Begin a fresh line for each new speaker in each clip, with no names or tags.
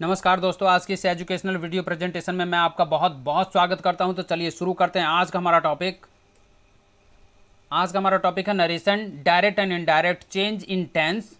नमस्कार दोस्तों, आज की इस एजुकेशनल वीडियो प्रेजेंटेशन में मैं आपका बहुत बहुत स्वागत करता हूं। तो चलिए शुरू करते हैं। आज का हमारा टॉपिक है narration, direct and indirect, change in tense,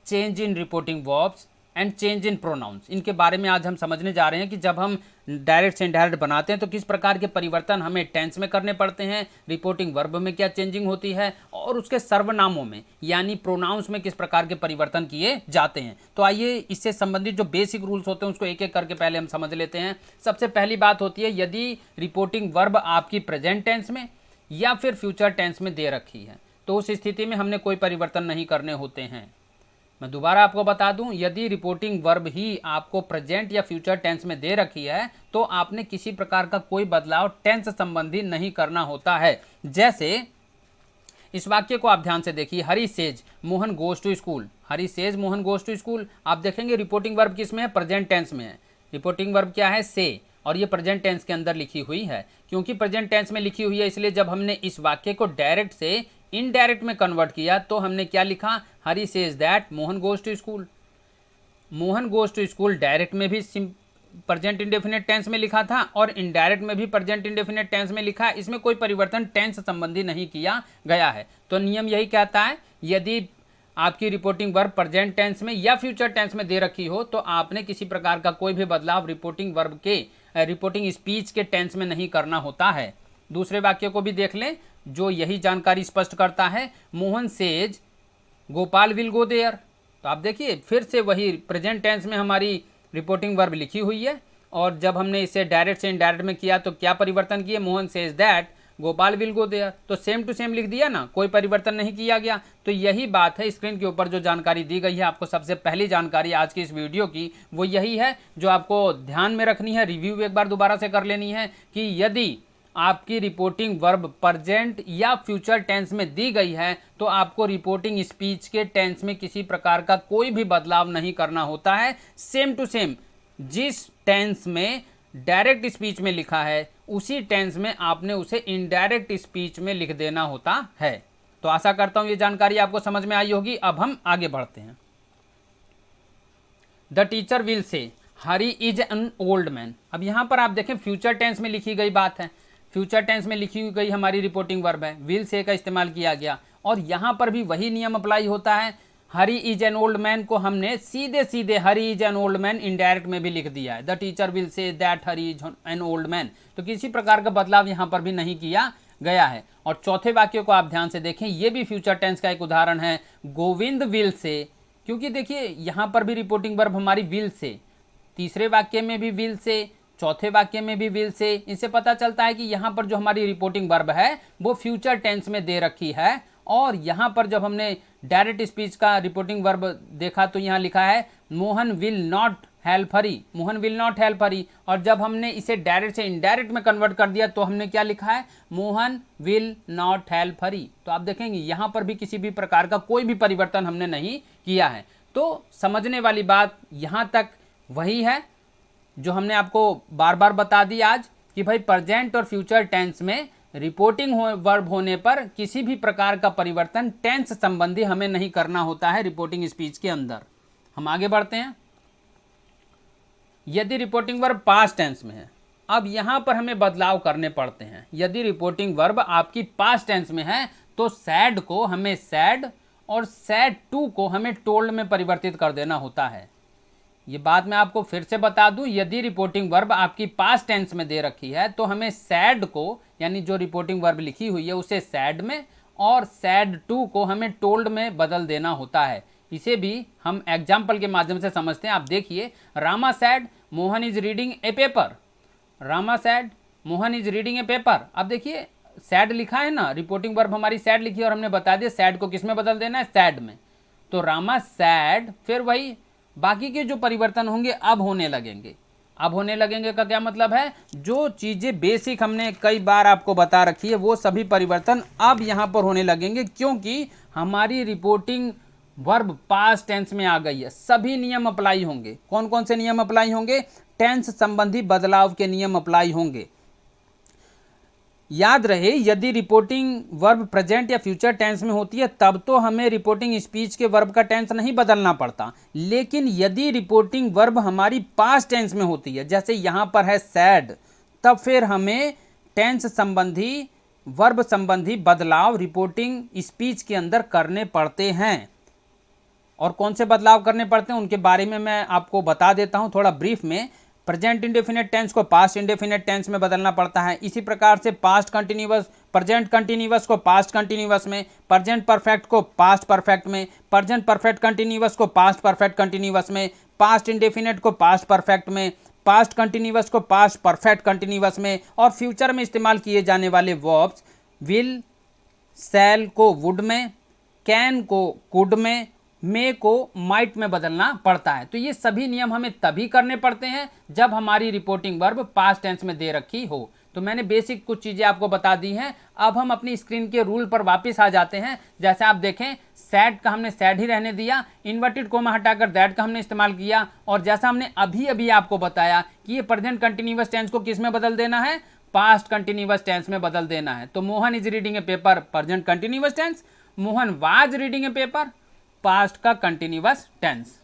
change in reporting verbs and change in pronouns. इनके बारे में आज हम समझने जा रहे हैं कि जब हम डायरेक्ट से इनडायरेक्ट बनाते हैं तो किस प्रकार के परिवर्तन हमें टेंस में करने पड़ते हैं, रिपोर्टिंग वर्ब में क्या चेंजिंग होती है और उसके सर्वनामों में यानी प्रोनाउंस में किस प्रकार के परिवर्तन किए जाते हैं। तो आइए इससे संबंधित जो बेसिक रूल्स होते हैं उसको एक एक करके पहले हम समझ लेते हैं। सबसे पहली बात होती है, यदि रिपोर्टिंग वर्ब आपकी प्रेजेंट टेंस में या फिर फ्यूचर टेंस में दे रखी है तो उस स्थिति में हमने कोई परिवर्तन नहीं करने होते हैं। मैं दोबारा आपको बता दूं, यदि रिपोर्टिंग वर्ब ही आपको प्रेजेंट या फ्यूचर टेंस में दे रखी है तो आपने किसी प्रकार का कोई बदलाव टेंस संबंधी नहीं करना होता है। जैसे इस वाक्य को आप ध्यान से देखिए, Hari says Mohan goes to school. Hari says Mohan goes to school. आप देखेंगे रिपोर्टिंग वर्ब किस में है, प्रेजेंट टेंस में है। रिपोर्टिंग वर्ब क्या है, से, और ये प्रेजेंट टेंस के अंदर लिखी हुई है। क्योंकि प्रेजेंट टेंस में लिखी हुई है इसलिए जब हमने इस वाक्य को डायरेक्ट से इनडायरेक्ट में कन्वर्ट किया तो हमने क्या लिखा, Hari says that Mohan goes to school. Mohan goes to school direct में भी प्रेजेंट इंडेफिनिट टेंस में लिखा था और इनडायरेक्ट में भी प्रेजेंट इंडेफिनिट टेंस में लिखा है। इसमें कोई परिवर्तन टेंस संबंधी नहीं किया गया है। तो नियम यही कहता है, यदि आपकी रिपोर्टिंग वर्ब प्रेजेंट टेंस में या फ्यूचर टेंस में दे रखी हो तो आपने किसी प्रकार का कोई भी बदलाव रिपोर्टिंग स्पीच के टेंस में नहीं करना होता है। दूसरे वाक्य को भी देख लें जो यही जानकारी स्पष्ट करता है, Mohan says Gopal will go there. तो आप देखिए फिर से वही प्रेजेंट टेंस में हमारी रिपोर्टिंग वर्ब लिखी हुई है और जब हमने इसे डायरेक्ट से इनडायरेक्ट में किया तो क्या परिवर्तन किए, Mohan says that Gopal will go there. तो सेम टू सेम लिख दिया ना, कोई परिवर्तन नहीं किया गया। तो यही बात है, स्क्रीन के ऊपर जो जानकारी दी गई है आपको, सबसे पहली जानकारी आज की इस वीडियो की वो यही है जो आपको ध्यान में रखनी है, रिव्यू एक बार दोबारा से कर लेनी है कि यदि आपकी रिपोर्टिंग वर्ब प्रेजेंट या फ्यूचर टेंस में दी गई है तो आपको रिपोर्टिंग स्पीच के टेंस में किसी प्रकार का कोई भी बदलाव नहीं करना होता है। सेम टू सेम जिस टेंस में डायरेक्ट स्पीच में लिखा है उसी टेंस में आपने उसे इनडायरेक्ट स्पीच में लिख देना होता है। तो आशा करता हूं ये जानकारी आपको समझ में आई होगी। अब हम आगे बढ़ते हैं। द टीचर विल से हरी इज एन ओल्ड मैन। अब यहां पर आप देखें फ्यूचर टेंस में लिखी गई बात है, फ्यूचर टेंस में लिखी गई हमारी रिपोर्टिंग वर्ब है, विल से का इस्तेमाल किया गया और यहां पर भी वही नियम अप्लाई होता है। Hari is an old man को हमने सीधे सीधे Hari is an old man indirect में भी लिख दिया है, the teacher will say that Hari is an old man. तो किसी प्रकार का बदलाव यहां पर भी नहीं किया गया है। और चौथे वाक्य को आप ध्यान से देखें, यह भी फ्यूचर टेंस का एक उदाहरण है, गोविंद विल से। क्योंकि देखिए यहां पर भी रिपोर्टिंग वर्ब हमारी विल से, तीसरे वाक्य में भी विल से, चौथे वाक्य में भी विल से। इससे पता चलता है कि यहाँ पर जो हमारी रिपोर्टिंग वर्ब है वो फ्यूचर टेंस में दे रखी है। और यहाँ पर जब हमने डायरेक्ट स्पीच का रिपोर्टिंग वर्ब देखा तो यहाँ लिखा है Mohan will not help Hari, Mohan will not help Hari. और जब हमने इसे डायरेक्ट से इनडायरेक्ट में कन्वर्ट कर दिया तो हमने क्या लिखा है, मोहन विल नॉट हेल्प हरी। तो आप देखेंगे यहाँ पर भी किसी भी प्रकार का कोई भी परिवर्तन हमने नहीं किया है। तो समझने वाली बात यहाँ तक वही है जो हमने आपको बार बार बता दी आज कि भाई प्रेजेंट और फ्यूचर टेंस में रिपोर्टिंग वर्ब होने पर किसी भी प्रकार का परिवर्तन टेंस संबंधी हमें नहीं करना होता है रिपोर्टिंग स्पीच के अंदर। हम आगे बढ़ते हैं। यदि रिपोर्टिंग वर्ब पास्ट टेंस में है, अब यहां पर हमें बदलाव करने पड़ते हैं। यदि रिपोर्टिंग वर्ब आपकी पास्ट टेंस में है तो सैड को हमें सैड और सैड टू को हमें टोल्ड में परिवर्तित कर देना होता है। ये बात मैं आपको फिर से बता दूं, यदि रिपोर्टिंग वर्ब आपकी पास्ट टेंस में दे रखी है तो हमें सैड को यानी जो रिपोर्टिंग वर्ब लिखी हुई है उसे सैड में और सैड टू को हमें टोल्ड में बदल देना होता है। इसे भी हम एग्जाम्पल के माध्यम से समझते हैं। आप देखिए, Rama sad Mohan is reading a paper. Rama sad Mohan is reading a paper. अब देखिए सैड लिखा है ना, रिपोर्टिंग वर्ब हमारी सैड लिखी है और हमने बता दिया सैड को किस में बदल देना है, सैड में। तो रामा सैड, फिर वही बाकी के जो परिवर्तन होंगे अब होने लगेंगे। अब होने लगेंगे का क्या मतलब है, जो चीज़ें बेसिक हमने कई बार आपको बता रखी है वो सभी परिवर्तन अब यहाँ पर होने लगेंगे क्योंकि हमारी रिपोर्टिंग वर्ब पास्ट टेंस में आ गई है। सभी नियम अप्लाई होंगे। कौन कौन से नियम अप्लाई होंगे, टेंस संबंधी बदलाव के नियम अप्लाई होंगे। याद रहे यदि रिपोर्टिंग वर्ब प्रेजेंट या फ्यूचर टेंस में होती है तब तो हमें रिपोर्टिंग स्पीच के वर्ब का टेंस नहीं बदलना पड़ता, लेकिन यदि रिपोर्टिंग वर्ब हमारी पास्ट टेंस में होती है, जैसे यहाँ पर है सैड, तब फिर हमें टेंस संबंधी वर्ब संबंधी बदलाव रिपोर्टिंग स्पीच के अंदर करने पड़ते हैं। और कौन से बदलाव करने पड़ते हैं उनके बारे में मैं आपको बता देता हूं थोड़ा ब्रीफ में। प्रेजेंट इंडेफिनेट टेंस को पास्ट इंडेफिनेट टेंस में बदलना पड़ता है। इसी प्रकार से पास्ट कंटिन्यूअस प्रेजेंट कंटिन्यूअस को पास्ट कंटिन्यूअस में, प्रेजेंट परफेक्ट को पास्ट परफेक्ट में, प्रेजेंट परफेक्ट कंटिन्यूअस को पास्ट परफेक्ट कंटिन्यूअस में, पास्ट इंडेफिनेट को पास्ट परफेक्ट में, पास्ट कंटिन्यूअस को पास्ट परफेक्ट कंटिन्यूअस में, और फ्यूचर में इस्तेमाल किए जाने वाले वर्ब्स विल शैल को वुड में, कैन को कुड में, मे को माइट में बदलना पड़ता है। तो ये सभी नियम हमें तभी करने पड़ते हैं जब हमारी रिपोर्टिंग वर्ब पास्ट टेंस में दे रखी हो। तो मैंने बेसिक कुछ चीज़ें आपको बता दी हैं। अब हम अपनी स्क्रीन के रूल पर वापस आ जाते हैं। जैसे आप देखें, सैड का हमने सैड ही रहने दिया, इन्वर्टेड कोमा हटाकर दैट का हमने इस्तेमाल किया, और जैसा हमने अभी अभी आपको बताया कि ये प्रेजेंट कंटिन्यूअस टेंस को किस में बदल देना है, पास्ट कंटिन्यूअस टेंस में बदल देना है। तो Mohan is reading a paper, present continuous tense, Mohan was reading a paper, past का कंटिन्यूअस टेंस।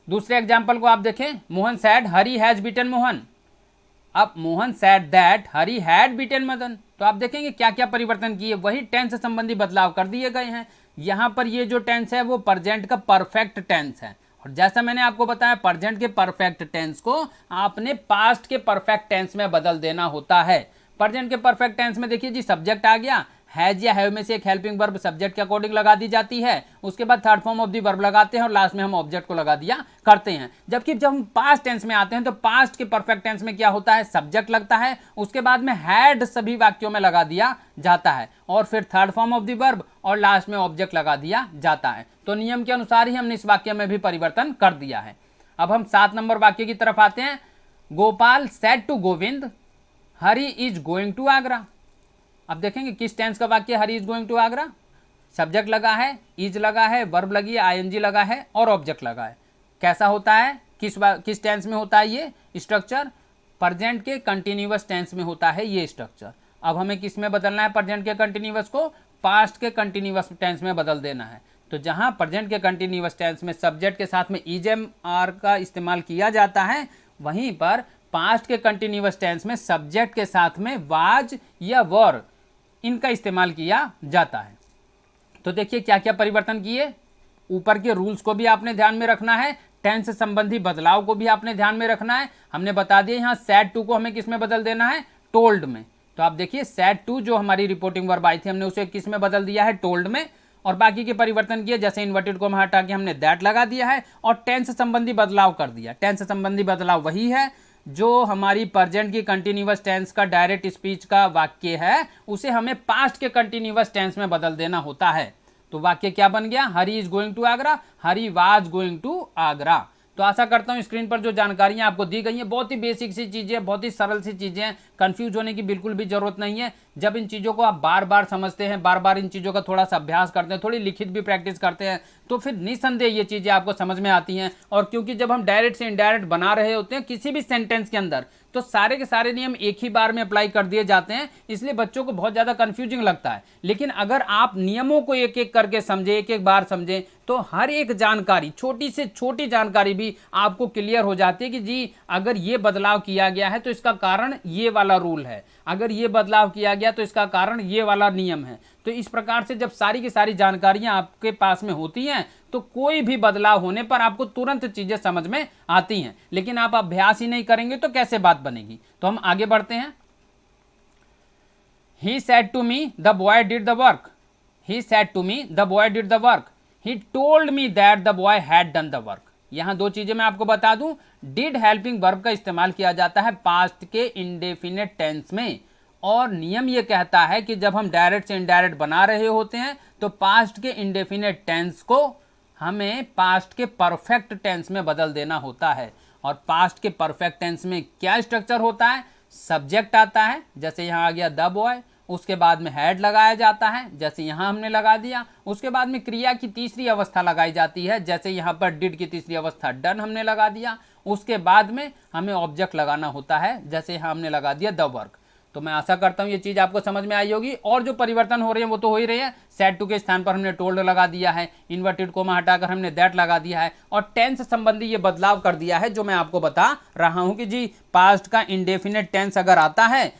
दूसरे एग्जांपल को आप देखें, Mohan said Hari has beaten Mohan, अब Mohan said that Hari had beaten Madan. तो आप देखेंगे क्या क्या परिवर्तन किए, वही टेंस से संबंधी बदलाव कर दिए गए हैं। यहां पर ये जो टेंस है वो प्रेजेंट का परफेक्ट टेंस है, और जैसा मैंने आपको बताया प्रेजेंट के परफेक्ट टेंस को आपने पास्ट के परफेक्ट टेंस में बदल देना होता है। प्रेजेंट के परफेक्ट टेंस में देखिए जी, सब्जेक्ट आ गया, हैज या हैव में से एक हेल्पिंग वर्ब सब्जेक्ट के अकॉर्डिंग लगा दी जाती है, उसके बाद third form of the verb लगाते हैं और लास्ट में हम ऑब्जेक्ट को लगा दिया करते हैं। जबकि जब हम पास्ट टेंस में आते हैं तो पास्ट के परफेक्ट टेंस में क्या होता है, सब्जेक्ट लगता है, उसके बाद में हैड सभी वाक्यों में लगा दिया जाता है, और फिर third form of the verb और लास्ट में ऑब्जेक्ट लगा दिया जाता है। तो नियम के अनुसार ही हमने इस वाक्य में भी परिवर्तन कर दिया है। अब हम 7 नंबर वाक्य की तरफ आते हैं। Gopal said to Govind Hari is going to Agra. अब देखेंगे किस टेंस का वाक्य, Hari is going to Agra, subject लगा है, इज लगा है, वर्ब लगी है, आईएनजी लगा है और ऑब्जेक्ट लगा है। कैसा होता है, किस टेंस में होता है ये स्ट्रक्चर, प्रेजेंट के कंटिन्यूअस टेंस में होता है ये स्ट्रक्चर। अब हमें किस में बदलना है, प्रेजेंट के कंटिन्यूअस को पास्ट के कंटिन्यूअस टेंस में बदल देना है। तो जहां प्रेजेंट के कंटिन्यूअस टेंस में सब्जेक्ट के साथ में इज एम आर का इस्तेमाल किया जाता है, वहीं पर पास्ट के कंटिन्यूअस टेंस में सब्जेक्ट के साथ में वाज या वर इनका इस्तेमाल किया जाता है। तो देखिए क्या क्या परिवर्तन किए, ऊपर के रूल्स को भी आपने ध्यान में रखना है, टेंस संबंधी बदलाव को भी आपने ध्यान में रखना है। हमने बता दिया यहाँ सैड टू को हमें किस में बदल देना है, टोल्ड में। तो आप देखिए सैड टू जो हमारी रिपोर्टिंग वर्ब आई थी हमने उसे किस में बदल दिया है, टोल्ड में, और बाकी के परिवर्तन किए, जैसे इन्वर्टेड को हटा के हमने दैट लगा दिया है और टेंस संबंधी बदलाव कर दिया। टेंस संबंधी बदलाव वही है जो हमारी प्रेजेंट की कंटिन्यूअस टेंस का डायरेक्ट स्पीच का वाक्य है, उसे हमें पास्ट के कंटिन्यूअस टेंस में बदल देना होता है। तो वाक्य क्या बन गया, Hari is going to Agra, Hari was going to Agra. तो आशा करता हूँ स्क्रीन पर जो जानकारियां आपको दी गई हैं बहुत ही बेसिक सी चीज़ें, बहुत ही सरल सी चीज़ें हैं, कंफ्यूज होने की बिल्कुल भी जरूरत नहीं है। जब इन चीज़ों को आप बार बार समझते हैं, बार बार इन चीज़ों का थोड़ा सा अभ्यास करते हैं, थोड़ी लिखित भी प्रैक्टिस करते हैं, तो फिर निसंदेह ये चीज़ें आपको समझ में आती हैं। और क्योंकि जब हम डायरेक्ट से इनडायरेक्ट बना रहे होते हैं किसी भी सेंटेंस के अंदर, तो सारे के सारे नियम एक ही बार में अप्लाई कर दिए जाते हैं, इसलिए बच्चों को बहुत ज़्यादा कंफ्यूजिंग लगता है। लेकिन अगर आप नियमों को एक एक करके समझें, एक एक बार समझें, तो हर एक जानकारी, छोटी से छोटी जानकारी भी आपको क्लियर हो जाती है कि जी अगर ये बदलाव किया गया है तो इसका कारण ये वाला रूल है, अगर ये बदलाव किया गया तो इसका कारण ये वाला नियम है। तो इस प्रकार से जब सारी की सारी जानकारियां आपके पास में होती हैं तो कोई भी बदलाव होने पर आपको तुरंत चीजें समझ में आती हैं। लेकिन आप अभ्यास ही नहीं करेंगे तो कैसे बात बनेगी। तो हम आगे बढ़ते हैं। He said to me the boy did the work. He said to me the boy did the work. He told me that the boy had done the work. यहां दो चीजें मैं आपको बता दूं, डिड हेल्पिंग वर्ब का इस्तेमाल किया जाता है पास्ट के इंडेफिनेट टेंस में, और नियम यह कहता है कि जब हम डायरेक्ट से इनडायरेक्ट बना रहे होते हैं तो पास्ट के इंडेफिनेट टेंस को हमें पास्ट के परफेक्ट टेंस में बदल देना होता है। और पास्ट के परफेक्ट टेंस में क्या स्ट्रक्चर होता है, सब्जेक्ट आता है, जैसे यहाँ आ गया द बॉय, उसके बाद में हैड लगाया जाता है, जैसे यहाँ हमने लगा दिया, उसके बाद में क्रिया की तीसरी अवस्था लगाई जाती है, जैसे यहाँ पर डिड की तीसरी अवस्था डन हमने लगा दिया, उसके बाद में हमें ऑब्जेक्ट लगाना होता है, जैसे यहाँ हमने लगा दिया द वर्क। तो मैं आशा करता हूँ ये चीज़ आपको समझ में आई होगी। और जो परिवर्तन हो रहे हैं वो तो हो ही रहे हैं। सेड टू के स्थान पर हमने टोल्ड लगा दिया है, इन्वर्टेड कोमा हटाकर हमने दैट लगा दिया है, और टेंस संबंधी ये बदलाव कर दिया है जो मैं आपको बता रहा हूँ कि जी पास्ट का इंडेफिनेट टेंस अगर आता है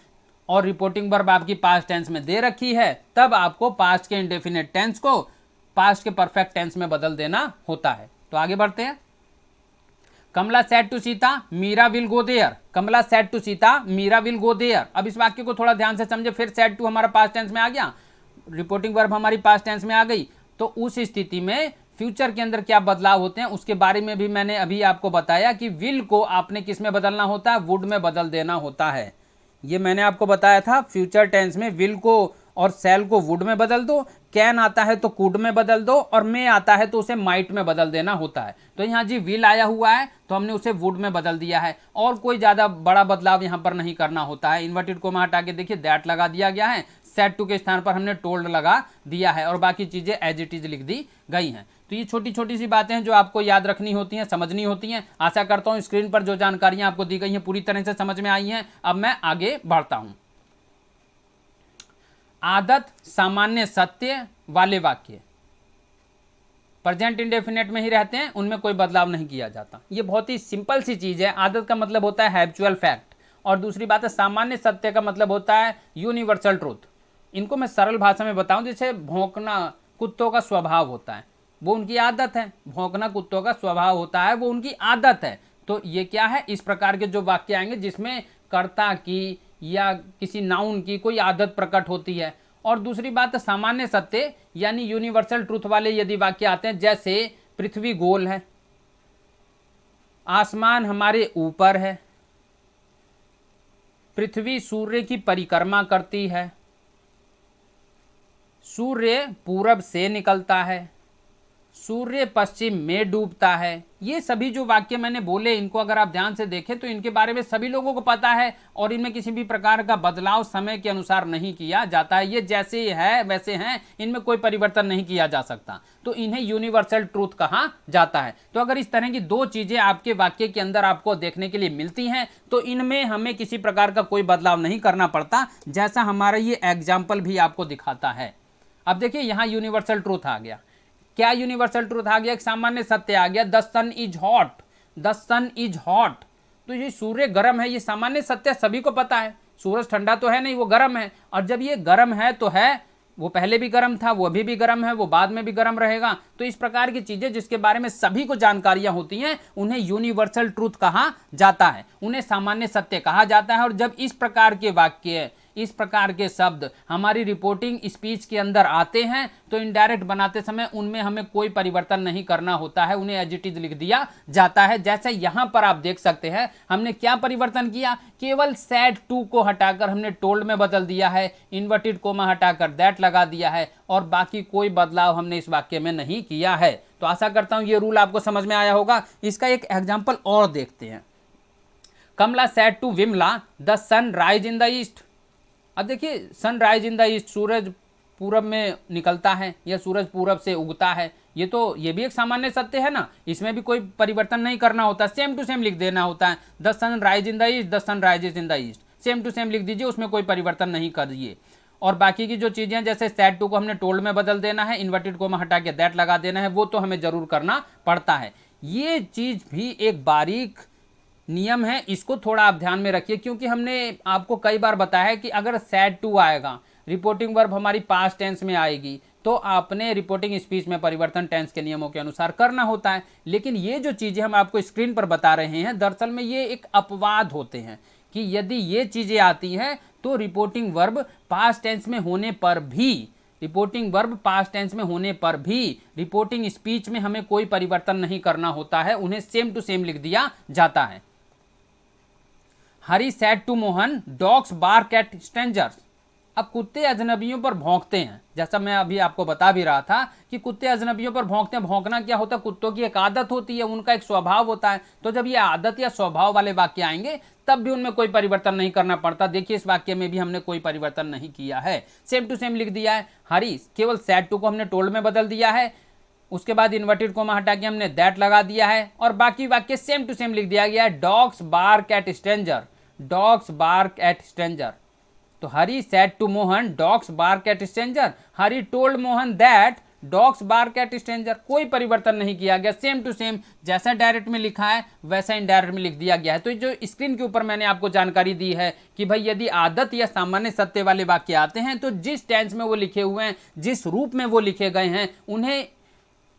और रिपोर्टिंग वर्ब आपकी पास्ट टेंस में दे रखी है, तब आपको पास्ट के इंडेफिनेट टेंस को पास्ट के परफेक्ट टेंस में बदल देना होता है। तो आगे बढ़ते हैं। Kamla said to Sita Meera will go there. Kamla said to Sita Meera will go there. अब इस वाक्य को थोड़ा ध्यान से समझे। फिर सेड टू हमारा पास्ट टेंस में आ गया, रिपोर्टिंग वर्ब हमारी पास्ट टेंस में आ गई, तो उस स्थिति में फ्यूचर के अंदर क्या बदलाव होते हैं उसके बारे में भी मैंने अभी आपको बताया कि विल को आपने किस में बदलना होता है, वुड में बदल देना होता है। ये मैंने आपको बताया था। फ्यूचर टेंस में विल को और सेल को वुड में बदल दो, कैन आता है तो कुड में बदल दो, और मे आता है तो उसे माइट में बदल देना होता है। तो यहाँ जी विल आया हुआ है तो हमने उसे वुड में बदल दिया है, और कोई ज़्यादा बड़ा बदलाव यहाँ पर नहीं करना होता है। इन्वर्टेड कोमा हटा के देखिए दैट लगा दिया गया है, सेड टू के स्थान पर हमने टोल्ड लगा दिया है, और बाकी चीज़ें एज इट इज लिख दी गई हैं। तो ये छोटी छोटी सी बातें हैं जो आपको याद रखनी होती हैं, समझनी होती हैं। आशा करता हूँ स्क्रीन पर जो जानकारियाँ आपको दी गई हैं पूरी तरह से समझ में आई हैं। अब मैं आगे बढ़ता हूँ। आदत सामान्य सत्य वाले वाक्य प्रेजेंट इंडेफिनेट में ही रहते हैं, उनमें कोई बदलाव नहीं किया जाता। ये बहुत ही सिंपल सी चीज़ है। आदत का मतलब होता है हैबिचुअल फैक्ट, और दूसरी बात है सामान्य सत्य का मतलब होता है यूनिवर्सल ट्रूथ। इनको मैं सरल भाषा में बताऊं, जैसे भौंकना कुत्तों का स्वभाव होता है, वो उनकी आदत है। भौंकना कुत्तों का स्वभाव होता है, वो उनकी आदत है। तो ये क्या है, इस प्रकार के जो वाक्य आएंगे जिसमें कर्ता की या किसी नाउन की कोई आदत प्रकट होती है। और दूसरी बात सामान्य सत्य यानी यूनिवर्सल ट्रूथ वाले यदि वाक्य आते हैं, जैसे पृथ्वी गोल है, आसमान हमारे ऊपर है, पृथ्वी सूर्य की परिक्रमा करती है, सूर्य पूरब से निकलता है, सूर्य पश्चिम में डूबता है। ये सभी जो वाक्य मैंने बोले, इनको अगर आप ध्यान से देखें तो इनके बारे में सभी लोगों को पता है, और इनमें किसी भी प्रकार का बदलाव समय के अनुसार नहीं किया जाता है। ये जैसे है वैसे हैं, इनमें कोई परिवर्तन नहीं किया जा सकता। तो इन्हें यूनिवर्सल ट्रूथ कहा जाता है। तो अगर इस तरह की दो चीजें आपके वाक्य के अंदर आपको देखने के लिए मिलती हैं, तो इनमें हमें किसी प्रकार का कोई बदलाव नहीं करना पड़ता, जैसा हमारा ये एग्जाम्पल भी आपको दिखाता है। अब देखिए यहाँ यूनिवर्सल ट्रूथ आ गया। क्या यूनिवर्सल ट्रूथ आ गया? एक सामान्य सत्य आ गया, the sun is hot. The sun is hot, तो ये सूर्य गर्म है, ये सामान्य सत्य सभी को पता है। सूरज ठंडा तो है नहीं, वो गर्म है, और जब ये गर्म है तो है, वो पहले भी गर्म था, वो अभी भी गर्म है, वो बाद में भी गर्म रहेगा। तो इस प्रकार की चीजें जिसके बारे में सभी को जानकारियां होती हैं, उन्हें यूनिवर्सल ट्रूथ कहा जाता है, उन्हें सामान्य सत्य कहा जाता है। और जब इस प्रकार के वाक्य, इस प्रकार के शब्द हमारी रिपोर्टिंग स्पीच के अंदर आते हैं, तो इनडायरेक्ट बनाते समय उनमें हमें कोई परिवर्तन नहीं करना होता है, उन्हें एज इट इज लिख दिया जाता है। जैसे यहां पर आप देख सकते हैं हमने क्या परिवर्तन किया, केवल सेड टू को हटाकर हमने टोल्ड में बदल दिया है, इन्वर्टेड कोमा हटाकर दैट लगा दिया है, और बाकी कोई बदलाव हमने इस वाक्य में नहीं किया है। तो आशा करता हूं ये रूल आपको समझ में आया होगा। इसका एक एग्जाम्पल और देखते हैं। Kamla said to Vimla the sun rise in the east. अब देखिए सनराइज इन द ईस्ट, सूरज पूरब में निकलता है या सूरज पूरब से उगता है, ये भी एक सामान्य सत्य है ना, इसमें भी कोई परिवर्तन नहीं करना होता, सेम टू सेम लिख देना होता है। The sun rise in the east, the sun rises in the east, same to same लिख दीजिए, उसमें कोई परिवर्तन नहीं करिए। और बाकी की जो चीज़ें जैसे सेड टू को हमने टोल्ड में बदल देना है, इन्वर्टेड कोमा हटा के दैट लगा देना है, वो तो हमें जरूर करना पड़ता है। ये चीज़ भी एक बारीक नियम है, इसको थोड़ा आप ध्यान में रखिए, क्योंकि हमने आपको कई बार बताया है कि अगर सेड टू आएगा, रिपोर्टिंग वर्ब हमारी पास्ट टेंस में आएगी, तो आपने रिपोर्टिंग स्पीच में परिवर्तन टेंस के नियमों के अनुसार करना होता है। लेकिन ये जो चीज़ें हम आपको स्क्रीन पर बता रहे हैं, दरअसल में ये एक अपवाद होते हैं कि यदि ये चीज़ें आती हैं तो रिपोर्टिंग वर्ब पास्ट टेंस में होने पर भी, रिपोर्टिंग वर्ब पास्ट टेंस में होने पर भी रिपोर्टिंग स्पीच में हमें कोई परिवर्तन नहीं करना होता है, उन्हें सेम टू सेम लिख दिया जाता है। Hari said to Mohan dogs bark at strangers. अब कुत्ते अजनबियों पर भौंकते हैं, जैसा मैं अभी आपको बता भी रहा था कि कुत्ते अजनबियों पर भौंकते हैं। भौंकना क्या होता है? कुत्तों की एक आदत होती है, उनका एक स्वभाव होता है। तो जब ये आदत या स्वभाव वाले वाक्य आएंगे तब भी उनमें कोई परिवर्तन नहीं करना पड़ता। देखिए इस वाक्य में भी हमने कोई परिवर्तन नहीं किया है, सेम टू सेम लिख दिया है। हरी, केवल सेड टू को हमने टोल्ड में बदल दिया है, उसके बाद इन्वर्टेड कोमा हटा के हमने दैट लगा दिया है, और बाकी वाक्य सेम टू सेम लिख दिया गया है। Dogs bark at stranger, dogs bark at stranger. तो Hari said to Mohan dogs bark at stranger, Hari told Mohan that dogs bark at stranger. कोई परिवर्तन नहीं किया गया, सेम टू सेम जैसा डायरेक्ट में लिखा है वैसा इनडायरेक्ट में लिख दिया गया है। तो जो स्क्रीन के ऊपर मैंने आपको जानकारी दी है कि भाई यदि आदत या सामान्य सत्य वाले वाक्य आते हैं तो जिस टेंस में वो लिखे हुए हैं, जिस रूप में वो लिखे गए हैं, उन्हें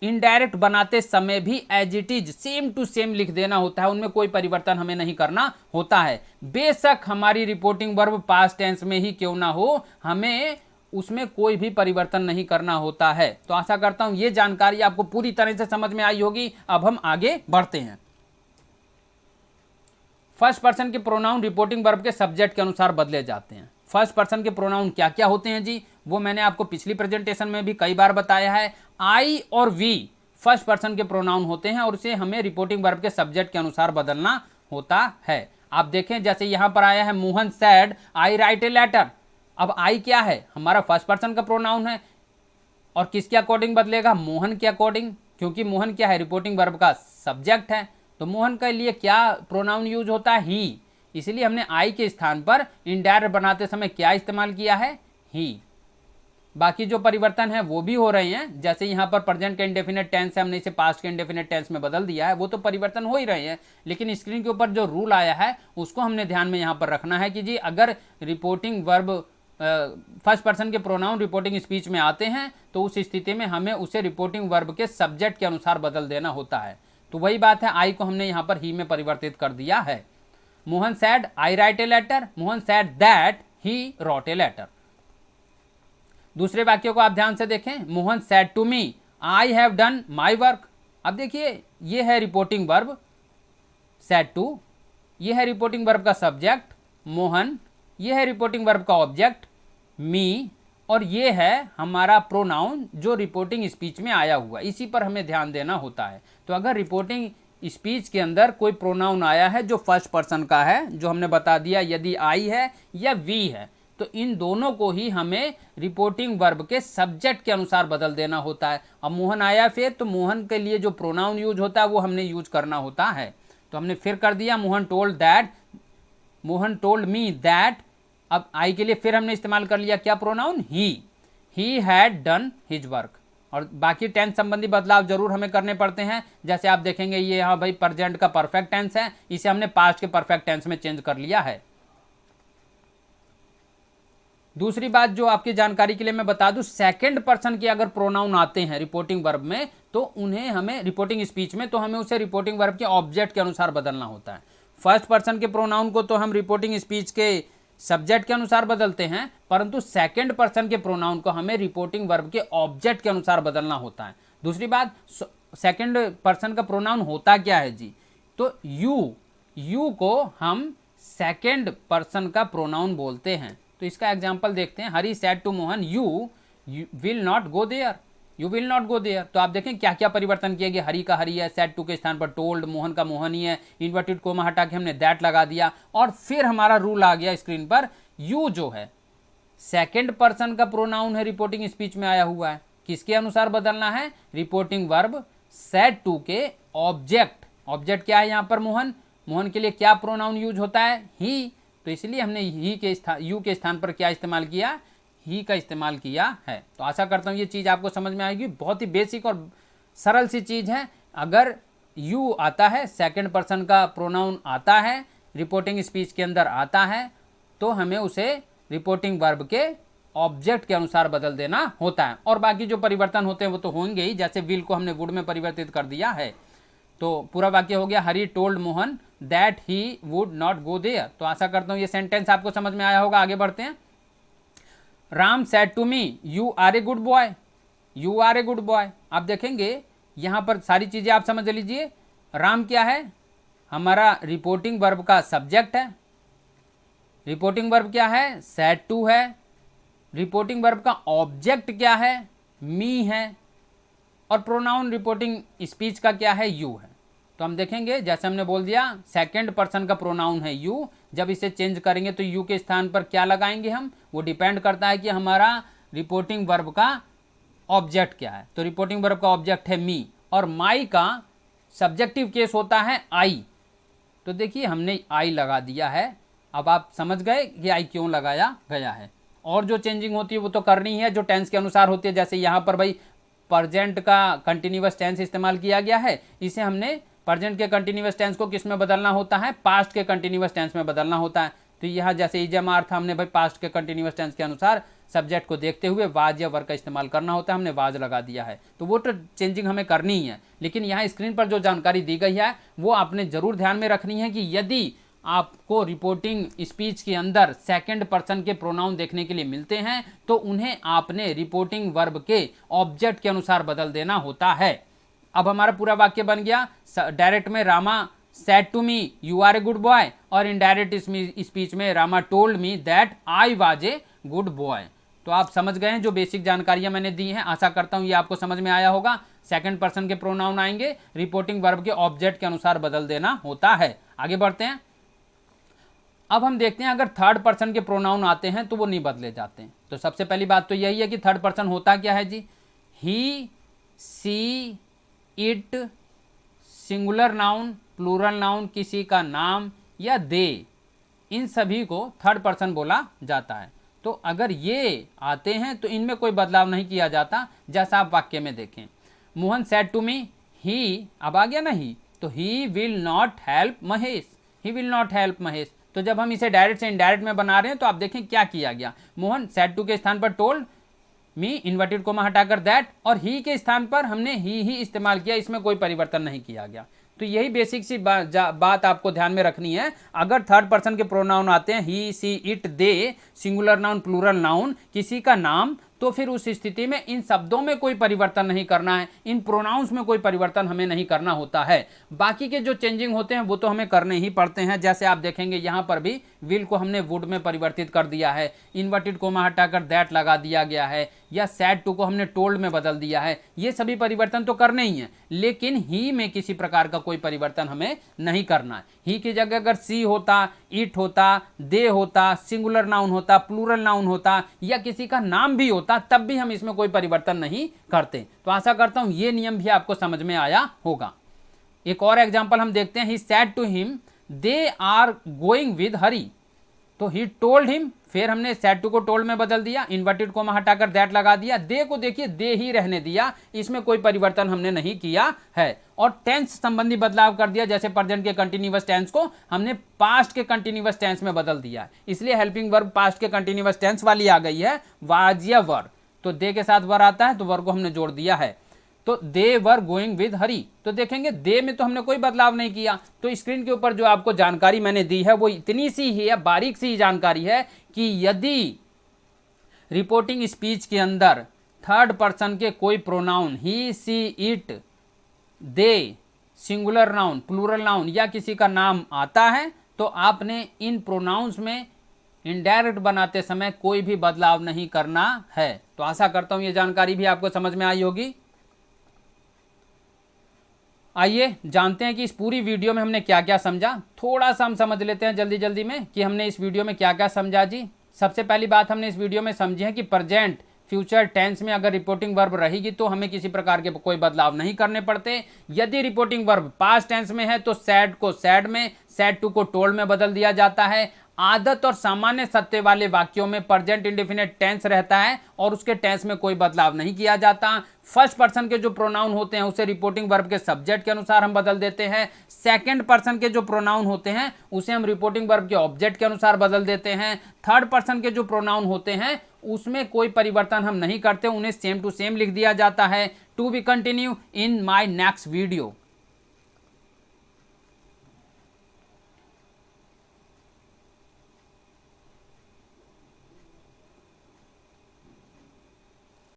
इनडायरेक्ट बनाते समय भी as it is same to same लिख देना होता है, उनमें कोई परिवर्तन हमें नहीं करना होता है। बेशक हमारी रिपोर्टिंग वर्ब पास्ट टेंस में ही क्यों ना हो, हमें उसमें कोई भी परिवर्तन नहीं करना होता है। तो आशा करता हूं ये जानकारी आपको पूरी तरह से समझ में आई होगी। अब हम आगे बढ़ते हैं। फर्स्ट पर्सन के प्रोनाउन रिपोर्टिंग वर्ब के सब्जेक्ट के अनुसार बदले जाते हैं। फर्स्ट पर्सन के प्रोनाउन क्या क्या होते हैं जी, वो मैंने आपको पिछली प्रेजेंटेशन में भी कई बार बताया है। आई और वी फर्स्ट पर्सन के प्रोनाउन होते हैं और उसे हमें रिपोर्टिंग वर्ब के सब्जेक्ट के अनुसार बदलना होता है। आप देखें जैसे यहां पर आया है Mohan said I write a letter. अब आई क्या है, हमारा फर्स्ट पर्सन का प्रोनाउन है और किसके अकॉर्डिंग बदलेगा, मोहन के अकॉर्डिंग, क्योंकि मोहन क्या है, रिपोर्टिंग वर्ब का सब्जेक्ट है। तो मोहन के लिए क्या प्रोनाउन यूज होता है, ही। इसलिए हमने आई के स्थान पर इनडायरेक्ट बनाते समय क्या इस्तेमाल किया है, ही। बाकी जो परिवर्तन है वो भी हो रहे हैं, जैसे यहाँ पर प्रेजेंट के इंडेफिनेट टेंस है, हमने इसे पास्ट के इंडेफिनेट टेंस में बदल दिया है, वो तो परिवर्तन हो ही रहे हैं। लेकिन स्क्रीन के ऊपर जो रूल आया है उसको हमने ध्यान में यहाँ पर रखना है कि जी अगर रिपोर्टिंग वर्ब फर्स्ट पर्सन के प्रोनाउन रिपोर्टिंग स्पीच में आते हैं तो उस स्थिति में हमें उसे रिपोर्टिंग वर्ब के सब्जेक्ट के अनुसार बदल देना होता है। तो वही बात है, आई को हमने यहाँ पर ही में परिवर्तित कर दिया है। Mohan said I write a letter, Mohan said that he wrote a letter. दूसरे वाक्यों को आप ध्यान से देखें, Mohan said to me I have done my work. अब देखिए ये है रिपोर्टिंग वर्ब सैड टू, ये है रिपोर्टिंग वर्ब का सब्जेक्ट मोहन, ये है रिपोर्टिंग वर्ब का ऑब्जेक्ट मी, और ये है हमारा प्रोनाउन जो रिपोर्टिंग स्पीच में आया हुआ। इसी पर हमें ध्यान देना होता है। तो अगर रिपोर्टिंग स्पीच के अंदर कोई प्रोनाउन आया है जो फर्स्ट पर्सन का है, जो हमने बता दिया यदि आई है या वी है, तो इन दोनों को ही हमें रिपोर्टिंग वर्ब के सब्जेक्ट के अनुसार बदल देना होता है। अब मोहन आया फिर, तो मोहन के लिए जो प्रोनाउन यूज होता है वो हमने यूज करना होता है। तो हमने फिर कर दिया मोहन टोल्ड मी दैट। अब आई के लिए फिर हमने इस्तेमाल कर लिया क्या pronoun, he had done his work. और बाकी टेंस संबंधी बदलाव जरूर हमें करने पड़ते हैं। जैसे आप देखेंगे ये यहाँ भाई प्रेजेंट का परफेक्ट टेंस है, इसे हमने पास्ट के परफेक्ट टेंस में चेंज कर लिया है। दूसरी बात जो आपकी जानकारी के लिए मैं बता दूं, सेकंड पर्सन के अगर प्रोनाउन आते हैं रिपोर्टिंग वर्ब में तो उन्हें हमें रिपोर्टिंग स्पीच में, तो हमें उसे रिपोर्टिंग वर्ब के ऑब्जेक्ट के अनुसार बदलना होता है। फर्स्ट पर्सन के प्रोनाउन को तो हम रिपोर्टिंग स्पीच के सब्जेक्ट के अनुसार बदलते हैं, परंतु सेकंड पर्सन के प्रोनाउन को हमें रिपोर्टिंग वर्ब के ऑब्जेक्ट के अनुसार बदलना होता है। दूसरी बात, सेकंड पर्सन का प्रोनाउन होता क्या है जी, तो यू को हम सेकंड पर्सन का प्रोनाउन बोलते हैं। तो इसका एग्जाम्पल देखते हैं, Hari said to Mohan you will not go there, you will not go there. तो आप देखें क्या क्या परिवर्तन किया गया, हरी का हरी है, सैड टू के स्थान पर टोल्ड, मोहन का मोहन ही है, इन्वर्टेड कोमा हटा के हमने दैट लगा दिया। और फिर हमारा रूल आ गया स्क्रीन पर, यू जो है सेकंड पर्सन का प्रोनाउन है, रिपोर्टिंग स्पीच में आया हुआ है, किसके अनुसार बदलना है, रिपोर्टिंग वर्ब सैड टू के ऑब्जेक्ट। ऑब्जेक्ट क्या है यहाँ पर, मोहन के लिए क्या प्रोनाउन यूज होता है, ही। तो इसलिए हमने यू के स्थान पर क्या इस्तेमाल किया, ही का इस्तेमाल किया है। तो आशा करता हूँ ये चीज़ आपको समझ में आएगी। बहुत ही बेसिक और सरल सी चीज़ है। अगर यू आता है, सेकंड पर्सन का प्रोनाउन आता है, रिपोर्टिंग स्पीच के अंदर आता है, तो हमें उसे रिपोर्टिंग वर्ब के ऑब्जेक्ट के अनुसार बदल देना होता है। और बाकी जो परिवर्तन होते हैं वो तो होंगे ही, जैसे विल को हमने वुड में परिवर्तित कर दिया है। तो पूरा वाक्य हो गया, Hari told Mohan that he would not go there. तो आशा करता हूँ ये सेंटेंस आपको समझ में आया होगा। आगे बढ़ते हैं। Ram said to me you are a good boy, you are a good boy. आप देखेंगे यहाँ पर सारी चीज़ें आप समझ लीजिए। राम क्या है, हमारा रिपोर्टिंग वर्ब का सब्जेक्ट है। रिपोर्टिंग वर्ब क्या है, सैड टू है। रिपोर्टिंग वर्ब का ऑब्जेक्ट क्या है, मी है। और प्रोनाउन रिपोर्टिंग स्पीच का क्या है, यू है। तो हम देखेंगे जैसे हमने बोल दिया सेकंड पर्सन का प्रोनाउन है यू, जब इसे चेंज करेंगे तो यू के स्थान पर क्या लगाएंगे हम, वो डिपेंड करता है कि हमारा रिपोर्टिंग वर्ब का ऑब्जेक्ट क्या है। तो रिपोर्टिंग वर्ब का ऑब्जेक्ट है मी और माई का सब्जेक्टिव केस होता है आई। तो देखिए हमने आई लगा दिया है अब आप समझ गए कि आई क्यों लगाया गया है। और जो चेंजिंग होती है वो तो करनी है, जो टेंस के अनुसार होती है। जैसे यहाँ पर भाई प्रेजेंट का कंटिन्यूअस टेंस इस्तेमाल किया गया है, इसे हमने प्रेजेंट के कंटिन्यूअस टेंस को किस में बदलना होता है, पास्ट के कंटिन्यूअस टेंस में बदलना होता है। तो यहाँ जैसे इजमार था, हमने भाई पास्ट के कंटिन्यूअस टेंस के अनुसार सब्जेक्ट को देखते हुए वाज या वर का इस्तेमाल करना होता है, हमने वाज लगा दिया है। तो वो तो चेंजिंग हमें करनी ही है, लेकिन यहाँ स्क्रीन पर जो जानकारी दी गई है वो आपने जरूर ध्यान में रखनी है कि यदि आपको रिपोर्टिंग स्पीच के अंदर सेकंड पर्सन के प्रोनाउन देखने के लिए मिलते हैं तो उन्हें आपने रिपोर्टिंग वर्ब के ऑब्जेक्ट के अनुसार बदल देना होता है। अब हमारा पूरा वाक्य बन गया। डायरेक्ट में Rama said to me you are a good boy, और इनडायरेक्ट स्पीच में Rama told me that I was a good boy. तो आप समझ गए हैं जो बेसिक जानकारियां मैंने दी हैं, आशा करता हूं ये आपको समझ में आया होगा। सेकंड पर्सन के प्रोनाउन आएंगे, रिपोर्टिंग वर्ब के ऑब्जेक्ट के अनुसार बदल देना होता है। आगे बढ़ते हैं। अब हम देखते हैं अगर थर्ड पर्सन के प्रोनाउन आते हैं तो वो नहीं बदले जाते हैं। तो सबसे पहली बात तो यही है कि थर्ड पर्सन होता क्या है जी, he, she, it, singular noun, plural noun, किसी का नाम या दे, इन सभी को थर्ड पर्सन बोला जाता है। तो अगर ये आते हैं तो इनमें कोई बदलाव नहीं किया जाता, जैसा आप वाक्य में देखें। मोहन सेड टू मी ही, अब आ गया ना ही, तो he will not help Mahesh, he will not help Mahesh. तो जब हम इसे डायरेक्ट से इनडायरेक्ट में बना रहे हैं तो आप देखें क्या किया गया। मोहन सेड टू के स्थान पर टोल्ड मी, इन्वर्टेड कोमा हटाकर दैट, और ही के स्थान पर हमने ही इस्तेमाल किया, इसमें कोई परिवर्तन नहीं किया गया। तो यही बेसिक सी बात आपको ध्यान में रखनी है। अगर थर्ड पर्सन के प्रोनाउन आते हैं he, she, it, they, singular noun, plural noun, किसी का नाम, तो फिर उस स्थिति में इन शब्दों में कोई परिवर्तन नहीं करना है, इन प्रोनाउंस में कोई परिवर्तन हमें नहीं करना होता है। बाकी के जो चेंजिंग होते हैं वो तो हमें करने ही पड़ते हैं। जैसे आप देखेंगे यहाँ पर भी विल को हमने वुड में परिवर्तित कर दिया है, इन्वर्टेड कोमा हटाकर दैट लगा दिया गया है, या सैड टू को हमने टोल्ड में बदल दिया है। ये सभी परिवर्तन तो करने ही हैं, लेकिन ही में किसी प्रकार का कोई परिवर्तन हमें नहीं करना है। ही की जगह अगर सी होता, इट होता, दे होता, सिंगुलर नाउन होता, प्लूरल नाउन होता, या किसी का नाम भी होता, तब भी हम इसमें कोई परिवर्तन नहीं करते। तो आशा करता हूं ये नियम भी आपको समझ में आया होगा। एक और एग्जांपल हम देखते हैं। He said to him they are going with Hari, तो ही टोल्ड हिम, फिर हमने सेड टू को टोल्ड में बदल दिया, इन्वर्टेड कोमा हटाकर दैट लगा दिया, दे को देखिए दे ही रहने दिया, इसमें कोई परिवर्तन हमने नहीं किया है। और टेंस संबंधी बदलाव कर दिया, जैसे प्रेजेंट के कंटिन्यूअस टेंस को हमने पास्ट के कंटिन्यूअस टेंस में बदल दिया है, इसलिए हेल्पिंग वर्ब पास्ट के कंटिन्यूअस टेंस वाली आ गई है, वाज या वर। तो दे के साथ वर आता है तो वर को हमने जोड़ दिया है। तो दे वर गोइंग विद हरी, तो देखेंगे दे में तो हमने कोई बदलाव नहीं किया। तो स्क्रीन के ऊपर जो आपको जानकारी मैंने दी है वो इतनी सी ही है, बारीक सी जानकारी है कि यदि रिपोर्टिंग स्पीच के अंदर थर्ड पर्सन के कोई pronoun he, she, it, they, singular noun, plural noun या किसी का नाम आता है तो आपने इन प्रोनाउंस में इनडायरेक्ट बनाते समय कोई भी बदलाव नहीं करना है। तो आशा करता हूं ये जानकारी भी आपको समझ में आई होगी। आइए जानते हैं कि इस पूरी वीडियो में हमने क्या क्या समझा। थोड़ा सा हम समझ लेते हैं जल्दी जल्दी में कि हमने इस वीडियो में क्या क्या समझा जी। सबसे पहली बात हमने इस वीडियो में समझी है कि प्रेजेंट फ्यूचर टेंस में अगर रिपोर्टिंग वर्ब रहेगी तो हमें किसी प्रकार के कोई बदलाव नहीं करने पड़ते। यदि रिपोर्टिंग वर्ब पास्ट टेंस में है तो सैड को सैड में, सैड टू को टोल्ड में बदल दिया जाता है। आदत और सामान्य सत्य वाले वाक्यों में प्रेजेंट इंडेफिनिट टेंस रहता है और उसके टेंस में कोई बदलाव नहीं किया जाता। फर्स्ट पर्सन के जो प्रोनाउन होते हैं उसे रिपोर्टिंग वर्ब के सब्जेक्ट के अनुसार हम बदल देते हैं। सेकंड पर्सन के जो प्रोनाउन होते हैं उसे हम रिपोर्टिंग वर्ब के ऑब्जेक्ट के अनुसार बदल देते हैं। थर्ड पर्सन के जो प्रोनाउन होते हैं उसमें कोई परिवर्तन हम नहीं करते, उन्हें सेम टू सेम लिख दिया जाता है। To be continue in my next video.